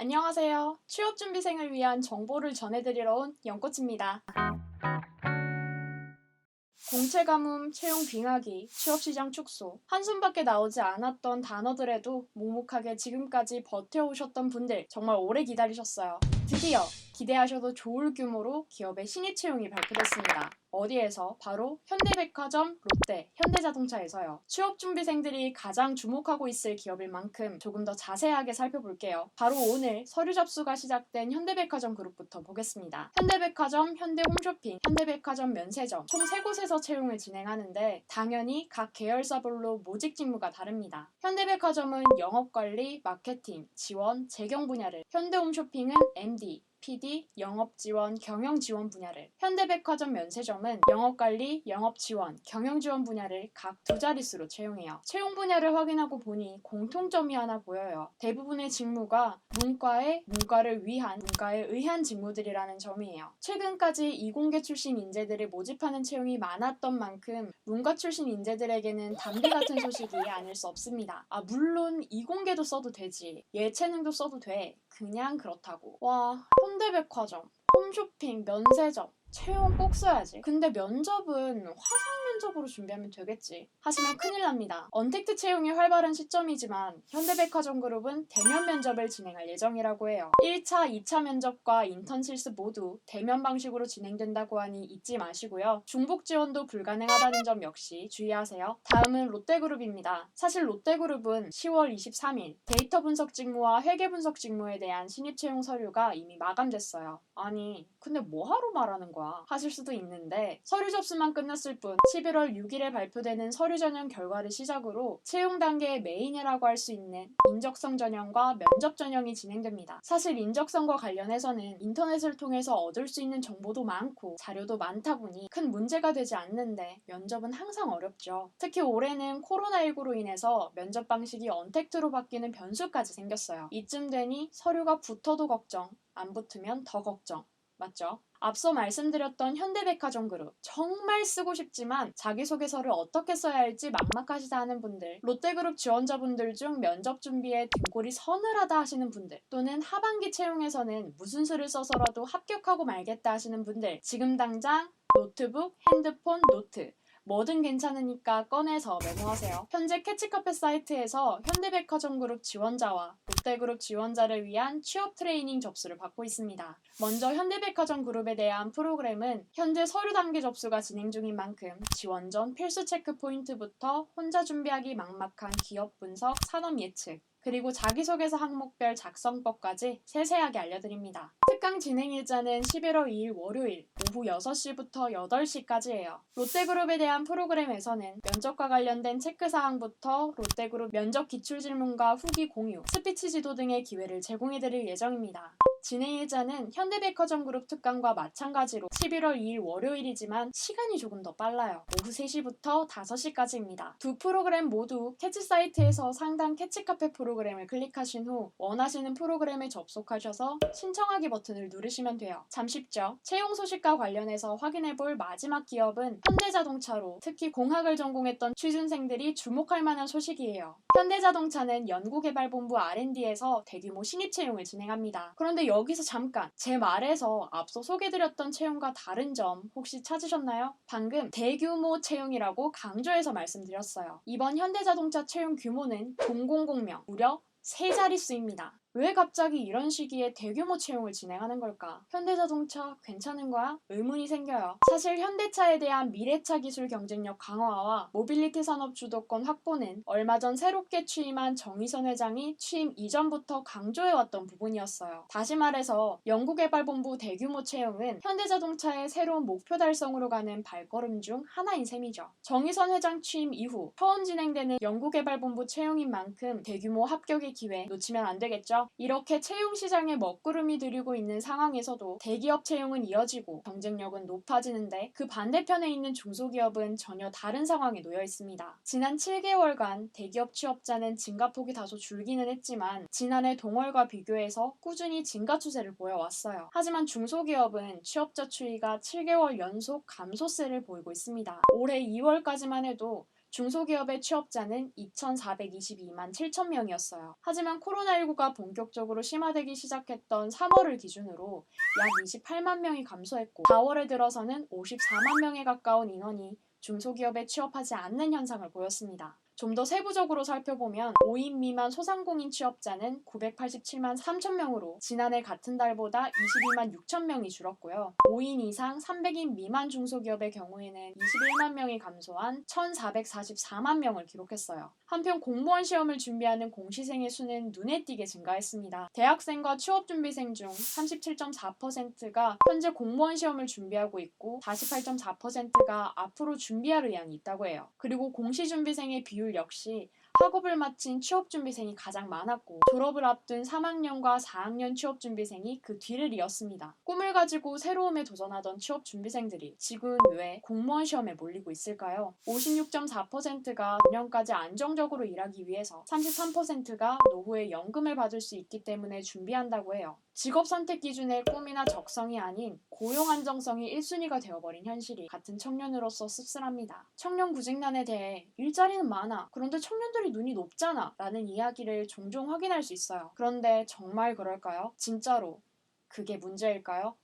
안녕하세요. 취업준비생을 위한 정보를 전해드리러 온 연꽃입니다. 공채 가뭄, 채용 빙하기, 취업시장 축소, 한숨밖에 나오지 않았던 단어들에도 묵묵하게 지금까지 버텨오셨던 분들 정말 오래 기다리셨어요. 드디어 기대하셔도 좋을 규모로 기업의 신입 채용이 발표됐습니다. 어디에서? 바로 현대백화점, 롯데, 현대자동차에서요. 취업준비생들이 가장 주목하고 있을 기업일 만큼 조금 더 자세하게 살펴볼게요. 바로 오늘 서류 접수가 시작된 현대백화점 그룹부터 보겠습니다. 현대백화점, 현대홈쇼핑, 현대백화점 면세점 총 3곳에서 채용을 진행하는데 당연히 각 계열사별로 모직 직무가 다릅니다. 현대백화점은 영업관리, 마케팅, 지원, 재경 분야를, 현대홈쇼핑은 MD, PD, 영업지원, 경영지원 분야를, 현대백화점 면세점은 영업관리, 영업지원, 경영지원 분야를 각 2자릿수로 채용해요. 채용 분야를 확인하고 보니 공통점이 하나 보여요. 대부분의 직무가 문과를 위한, 문과에 의한 직무들이라는 점이에요. 최근까지 이공계 출신 인재들을 모집하는 채용이 많았던 만큼 문과 출신 인재들에게는 담비 같은 소식이 아닐 수 없습니다. 물론 이공계도 써도 되지. 예체능도 써도 돼. 그냥 그렇다고. 와, 현대백화점, 홈쇼핑, 면세점 채용 꼭 써야지. 근데 면접은 화상 면접으로 준비하면 되겠지. 하시면 큰일 납니다. 언택트 채용이 활발한 시점이지만 현대백화점 그룹은 대면 면접을 진행할 예정이라고 해요. 1차, 2차 면접과 인턴 실습 모두 대면 방식으로 진행된다고 하니 잊지 마시고요. 중복 지원도 불가능하다는 점 역시 주의하세요. 다음은 롯데그룹입니다. 사실 롯데그룹은 10월 23일 데이터 분석 직무와 회계 분석 직무에 대한 신입 채용 서류가 이미 마감됐어요. 아니, 근데 뭐하러 말하는 거야? 하실 수도 있는데 서류 접수만 끝났을 뿐 11월 6일에 발표되는 서류 전형 결과를 시작으로 채용 단계의 메인이라고 할 수 있는 인적성 전형과 면접 전형이 진행됩니다. 사실 인적성과 관련해서는 인터넷을 통해서 얻을 수 있는 정보도 많고 자료도 많다 보니 큰 문제가 되지 않는데 면접은 항상 어렵죠. 특히 올해는 코로나19로 인해서 면접 방식이 언택트로 바뀌는 변수까지 생겼어요. 이쯤 되니 서류가 붙어도 걱정, 안 붙으면 더 걱정. 맞죠? 앞서 말씀드렸던 현대백화점 그룹 정말 쓰고 싶지만 자기소개서를 어떻게 써야 할지 막막하시다 하는 분들, 롯데그룹 지원자분들 중 면접 준비에 등골이 서늘하다 하시는 분들, 또는 하반기 채용에서는 무슨 수를 써서라도 합격하고 말겠다 하시는 분들, 지금 당장 노트북, 핸드폰, 노트 뭐든 괜찮으니까 꺼내서 메모하세요. 현재 캐치카페 사이트에서 현대백화점 그룹 지원자와 롯데그룹 지원자를 위한 취업 트레이닝 접수를 받고 있습니다. 먼저 현대백화점 그룹에 대한 프로그램은 현재 서류 단계 접수가 진행 중인 만큼 지원 전 필수 체크 포인트부터 혼자 준비하기 막막한 기업 분석, 산업 예측, 그리고 자기소개서 항목별 작성법까지 세세하게 알려드립니다. 특강 진행 일자는 11월 2일 월요일 오후 6시부터 8시까지예요. 롯데그룹에 대한 프로그램에서는 면접과 관련된 체크사항부터 롯데그룹 면접 기출질문과 후기 공유, 스피치 지도 등의 기회를 제공해드릴 예정입니다. 진행일자는 현대백화점 그룹 특강과 마찬가지로 11월 2일 월요일이지만 시간이 조금 더 빨라요. 오후 3시부터 5시까지입니다. 두 프로그램 모두 캐치 사이트에서 상단 캐치카페 프로그램을 클릭하신 후 원하시는 프로그램에 접속하셔서 신청하기 버튼을 누르시면 돼요. 참 쉽죠? 채용 소식과 관련해서 확인해볼 마지막 기업은 현대자동차로 특히 공학을 전공했던 취준생들이 주목할 만한 소식이에요. 현대자동차는 연구개발본부 R&D에서 대규모 신입 채용을 진행합니다. 그런데 여기서 잠깐 제 말에서 앞서 소개드렸던 채용과 다른 점 혹시 찾으셨나요? 방금 대규모 채용이라고 강조해서 말씀드렸어요. 이번 현대자동차 채용 규모는 000명, 무려 3자릿수입니다. 왜 갑자기 이런 시기에 대규모 채용을 진행하는 걸까? 현대자동차 괜찮은 거야? 의문이 생겨요. 사실 현대차에 대한 미래차 기술 경쟁력 강화와 모빌리티 산업 주도권 확보는 얼마 전 새롭게 취임한 정의선 회장이 취임 이전부터 강조해왔던 부분이었어요. 다시 말해서 연구개발본부 대규모 채용은 현대자동차의 새로운 목표 달성으로 가는 발걸음 중 하나인 셈이죠. 정의선 회장 취임 이후 처음 진행되는 연구개발본부 채용인 만큼 대규모 합격의 기회 놓치면 안 되겠죠? 이렇게 채용 시장에 먹구름이 들이고 있는 상황에서도 대기업 채용은 이어지고 경쟁력은 높아지는데 그 반대편에 있는 중소기업은 전혀 다른 상황에 놓여 있습니다. 지난 7개월간 대기업 취업자는 증가폭이 다소 줄기는 했지만 지난해 동월과 비교해서 꾸준히 증가 추세를 보여왔어요. 하지만 중소기업은 취업자 추이가 7개월 연속 감소세를 보이고 있습니다. 올해 2월까지만 해도 중소기업의 취업자는 2,422만 7천 명이었어요. 하지만 코로나19가 본격적으로 심화되기 시작했던 3월을 기준으로 약 28만 명이 감소했고 4월에 들어서는 54만 명에 가까운 인원이 중소기업에 취업하지 않는 현상을 보였습니다. 좀 더 세부적으로 살펴보면 5인 미만 소상공인 취업자는 987만 3천 명으로 지난해 같은 달보다 22만 6천 명이 줄었고요. 5인 이상 300인 미만 중소기업의 경우에는 21만 명이 감소한 1,444만 명을 기록했어요. 한편 공무원 시험을 준비하는 공시생의 수는 눈에 띄게 증가했습니다. 대학생과 취업준비생 중 37.4%가 현재 공무원 시험을 준비하고 있고 48.4%가 앞으로 준비할 의향이 있다고 해요. 그리고 공시준비생의 비율 역시 학업을 마친 취업준비생이 가장 많았고 졸업을 앞둔 3학년과 4학년 취업준비생이 그 뒤를 이었습니다. 꿈을 가지고 새로움에 도전하던 취업준비생들이 지금 왜 공무원 시험에 몰리고 있을까요? 56.4%가 노년까지 안정적으로 일하기 위해서 33%가 노후에 연금을 받을 수 있기 때문에 준비한다고 해요. 직업 선택 기준의 꿈이나 적성이 아닌 고용 안정성이 1순위가 되어버린 현실이 같은 청년으로서 씁쓸합니다. 청년 구직난에 대해 일자리는 많아. 그런데 청년들이 눈이 높잖아. 라는 이야기를 종종 확인할 수 있어요. 그런데 정말 그럴까요? 진짜로 그게 문제일까요?